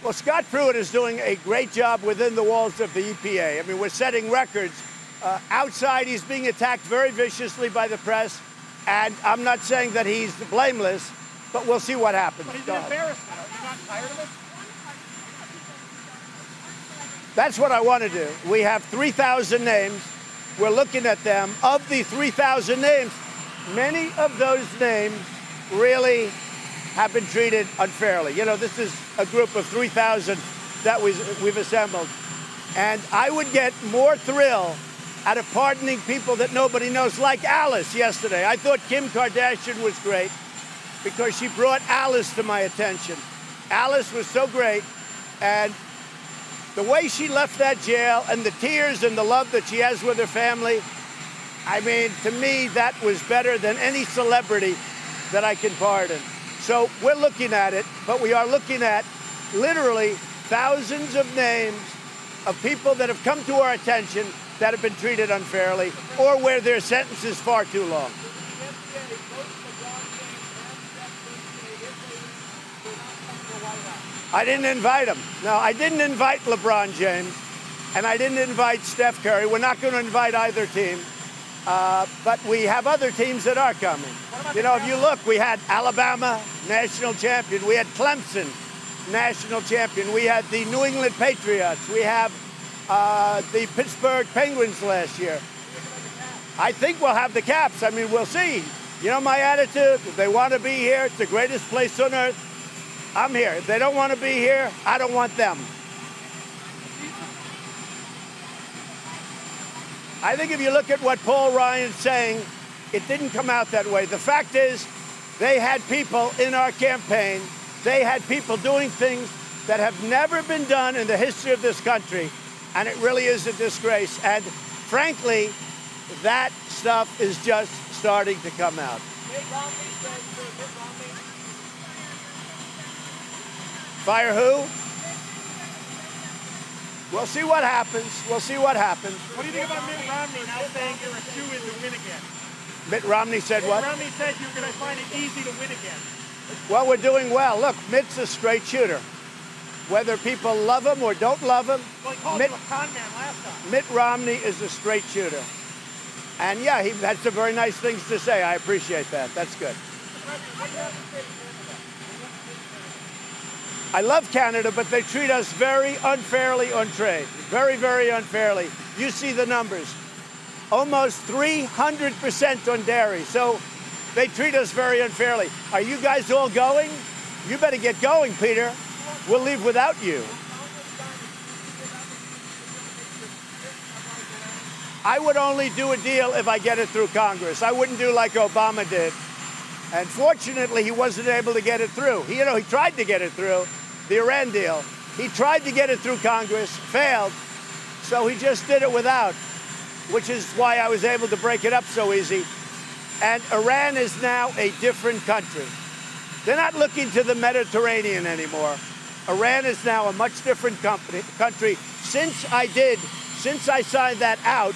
Well, Scott Pruitt is doing a great job within the walls of the EPA. I mean, we're setting records. Outside, he's being attacked very viciously by the press, and I'm not saying that he's blameless, but we'll see what happens. But he's an embarrassment. Are you not tired of it? That's what I want to do. We have 3,000 names. We're looking at them. Of the 3,000 names, many of those names really have been treated unfairly. You know, this is a group of 3,000 that we've assembled. And I would get more thrill out of pardoning people that nobody knows, like Alice yesterday. I thought Kim Kardashian was great because she brought Alice to my attention. Alice was so great, and the way she left that jail and the tears and the love that she has with her family, I mean, to me, that was better than any celebrity that I can pardon. So we're looking at it, but we are looking at literally thousands of names of people that have come to our attention that have been treated unfairly or where their sentence is far too long. I didn't invite him. No, I didn't invite LeBron James, and I didn't invite Steph Curry. We're not going to invite either team. But we have other teams that are coming. You know, if you look, we had Alabama, national champion. We had Clemson, national champion. We had the New England Patriots. We have the Pittsburgh Penguins last year. I think we'll have the Caps. I mean, we'll see. You know my attitude? If they want to be here, it's the greatest place on earth. I'm here. If they don't want to be here, I don't want them. I think if you look at what Paul Ryan's saying, it didn't come out that way. The fact is, they had people in our campaign, they had people doing things that have never been done in the history of this country, and it really is a disgrace. And frankly, that stuff is just starting to come out. Fire who? We'll see what happens. We'll see what happens. What do you think about Mitt Romney now saying you're a shoo-in to win again? Mitt Romney said what? Mitt Romney said you're going to find it easy to win again. Well, we're doing well. Look, Mitt's a straight shooter. Whether people love him or don't love him, well, he called him a con man last time. Mitt Romney is a straight shooter. And yeah, he had some very nice things to say. I appreciate that. That's good. I love Canada, but they treat us very unfairly on trade. Very, very unfairly. You see the numbers. Almost 300% on dairy. So they treat us very unfairly. Are you guys all going? You better get going, Peter. We'll leave without you. I would only do a deal if I get it through Congress. I wouldn't do like Obama did. And fortunately, he wasn't able to get it through. He tried to get it through, the Iran deal. He tried to get it through Congress, failed, so he just did it without, which is why I was able to break it up so easy. And Iran is now a different country. They're not looking to the Mediterranean anymore. Iran is now a much different country. Since I signed that out,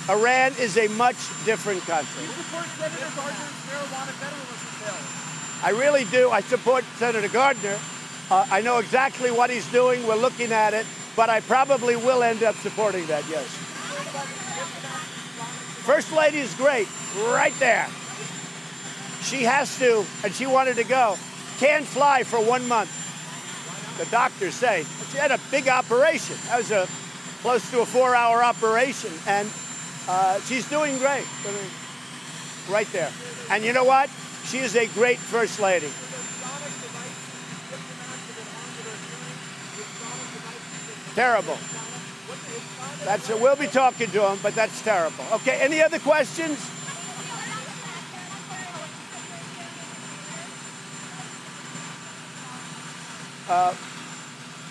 Iran is a much different country. You support Senator Gardner's marijuana federalism bill? I really do. I support Senator Gardner. I know exactly what he's doing. We're looking at it. But I probably will end up supporting that, yes. First Lady is great. Right there. She has to, and she wanted to go. Can't fly for 1 month, the doctors say. She had a big operation. That was close to a 4-hour operation. And she's doing great. I mean, right there. And you know what? She is a great First Lady. Terrible. We'll be talking to him, but that's terrible. Okay, any other questions?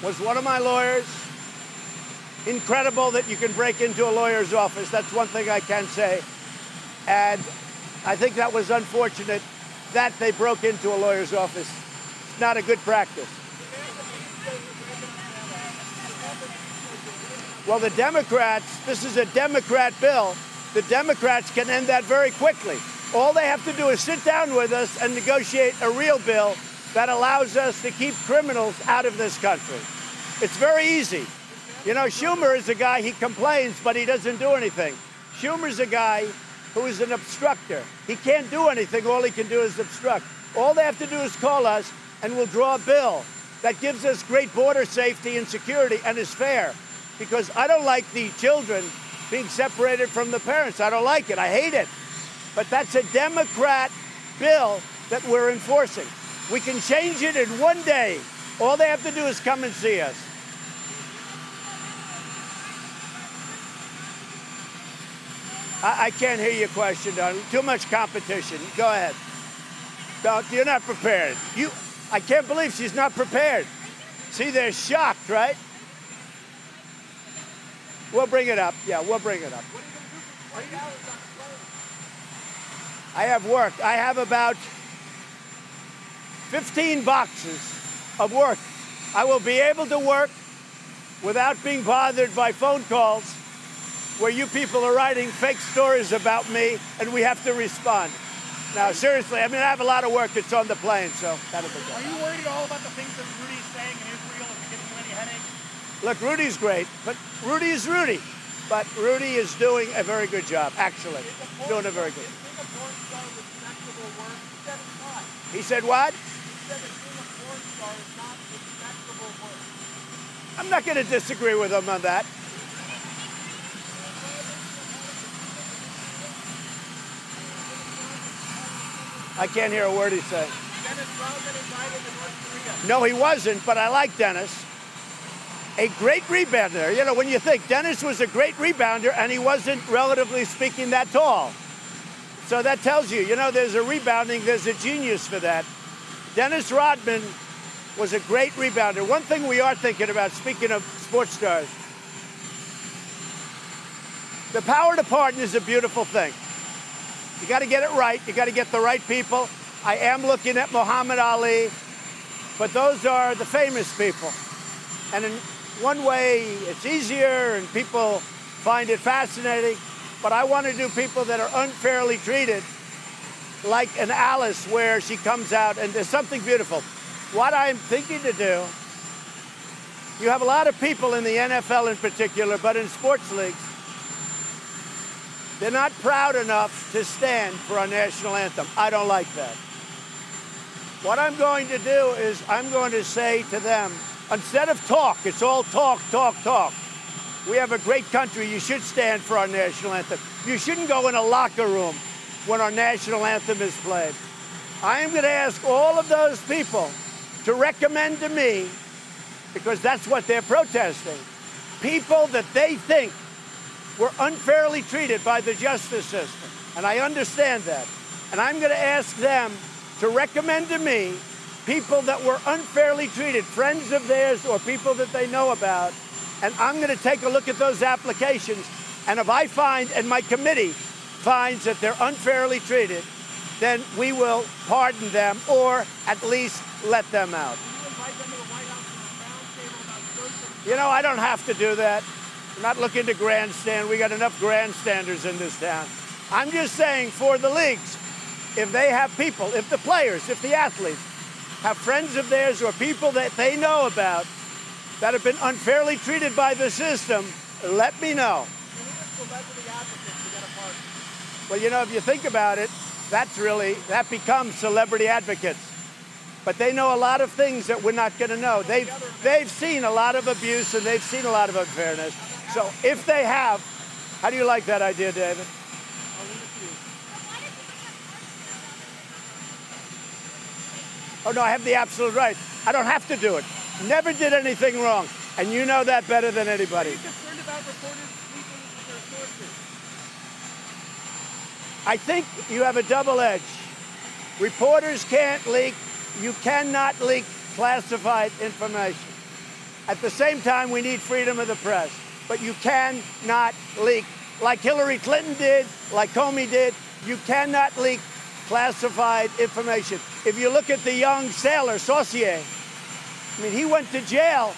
Was one of my lawyers. Incredible that you can break into a lawyer's office. That's one thing I can say. And I think that was unfortunate that they broke into a lawyer's office. It's not a good practice. Well, the Democrats, this is a Democrat bill. The Democrats can end that very quickly. All they have to do is sit down with us and negotiate a real bill that allows us to keep criminals out of this country. It's very easy. You know, Schumer is a guy, he complains, but he doesn't do anything. Schumer's a guy who is an obstructor. He can't do anything. All he can do is obstruct. All they have to do is call us, and we'll draw a bill that gives us great border safety and security and is fair. Because I don't like the children being separated from the parents. I don't like it. I hate it. But that's a Democrat bill that we're enforcing. We can change it in one day. All they have to do is come and see us. I can't hear your question, Don. Too much competition. Go ahead. You're not prepared. I can't believe she's not prepared. See, they're shocked, right? We'll bring it up. Yeah, we'll bring it up. What are you going to do for 20 hours on the plane? I have work. I have about 15 boxes of work. I will be able to work without being bothered by phone calls where you people are writing fake stories about me and we have to respond. Now, seriously, I mean, I have a lot of work that's on the plane, so that'll be good. Are you worried at all about the things that Rudy's saying in Israel? Is it giving you any headaches? Look, Rudy's great, but Rudy is Rudy. But Rudy is doing a very good job, actually. Doing a very good job. Is being a porn star respectable work? He said it's not. He said what? He said that being a porn star is not respectable work. I'm not going to disagree with him on that. I can't hear a word he's saying. Dennis Rodman invited to North Korea. No, he wasn't, but I like Dennis. A great rebounder. You know, when you think Dennis was a great rebounder and he wasn't, relatively speaking, that tall. So that tells you, you know, there's a genius for that. Dennis Rodman was a great rebounder. One thing we are thinking about, speaking of sports stars, the power to pardon is a beautiful thing. You got to get it right. You got to get the right people. I am looking at Muhammad Ali, but those are the famous people. And in one way, it's easier and people find it fascinating, but I want to do people that are unfairly treated, like an Alice where she comes out and there's something beautiful. What I'm thinking to do, you have a lot of people in the NFL in particular, but in sports leagues, they're not proud enough to stand for our national anthem. I don't like that. What I'm going to do is I'm going to say to them, instead of talk, it's all talk, talk, talk. We have a great country. You should stand for our national anthem. You shouldn't go in a locker room when our national anthem is played. I am going to ask all of those people to recommend to me, because that's what they're protesting, people that they think were unfairly treated by the justice system. And I understand that. And I'm going to ask them to recommend to me people that were unfairly treated, friends of theirs or people that they know about. And I'm going to take a look at those applications. And if I find, and my committee finds that they're unfairly treated, then we will pardon them or at least let them out. You know, I don't have to do that. I'm not looking to grandstand. We got enough grandstanders in this town. I'm just saying for the leagues, if they have people, if the players, if the athletes have friends of theirs or people that they know about that have been unfairly treated by the system, let me know. Well, you know, if you think about it, that becomes celebrity advocates. But they know a lot of things that we're not going to know. They've seen a lot of abuse and they've seen a lot of unfairness. So if they have, how do you like that idea, David? I'll leave it to you. Oh, no, I have the absolute right. I don't have to do it. Never did anything wrong. And you know that better than anybody. Are you concerned about reporters sleeping with their sources? I think you have a double edge. Reporters can't leak. You cannot leak classified information. At the same time, we need freedom of the press. But you cannot leak. Like Hillary Clinton did, like Comey did, you cannot leak classified information. If you look at the young sailor, Saucier, I mean, he went to jail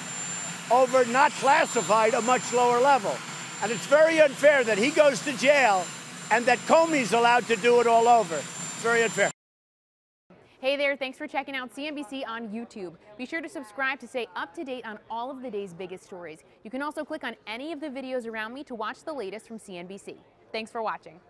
over not classified, a much lower level. And it's very unfair that he goes to jail and that Comey's allowed to do it all over. It's very unfair. Hey there, thanks for checking out CNBC on YouTube. Be sure to subscribe to stay up to date on all of the day's biggest stories. You can also click on any of the videos around me to watch the latest from CNBC. Thanks for watching.